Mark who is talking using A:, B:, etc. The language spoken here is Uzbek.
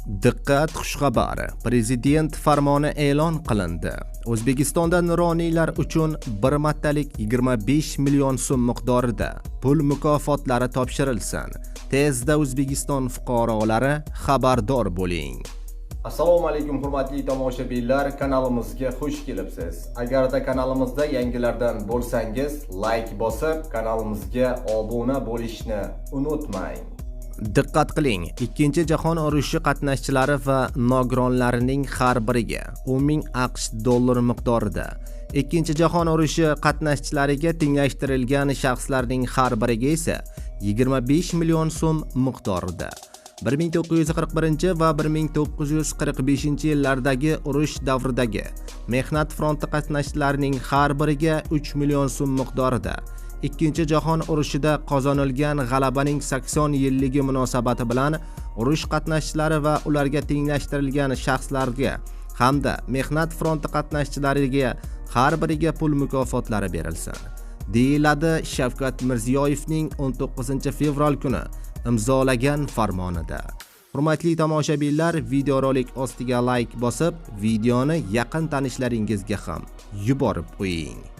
A: Diqqat, xushxabar. Prezident farmoni e'lon qilindi. O'zbekistonda nuroniylar uchun bir martalik 25 million so'm miqdorida pul mukofotlari topshirilsin. Tezda O'zbekiston fuqarolari xabardor bo'ling.
B: Assalomu alaykum hurmatli tomoshabinlar, kanalimizga xush kelibsiz. Agarda kanalimizda yangilardan bo'lsangiz, like bosib, kanalimizga obuna bo'lishni unutmang.
A: Diqqat qiling, Ikkinchi jahon urushi qatnashchilari va nogironlarining har biriga 10 ming AQSh dollar miqdorida, Ikkinchi jahon urushi qatnashchilariga tenglashtirilgan shaxslarning har biriga esa 25 million so'm miqdorida 1941 va 1945 yillardagi urush davridagi mehnat fronti qatnashchilarining har biriga 3 million so'm miqdorida Ikkinchi jahon urushida qozonilgan g'alabaning 80 yilligi munosabati bilan urush qatnashchilari va ularga tenglashtirilgan shaxslarga hamda mehnat fronti qatnashchilariga har biriga pul mukofotlari berilsin, deyiladi Shavkat Mirziyoyevning 19 fevral kuni imzolagan farmonida. Hurmatli tomoshabinlar, videorolik ostiga like bosib, videoni yaqin tanishlaringizga ham yuborib qo'ying.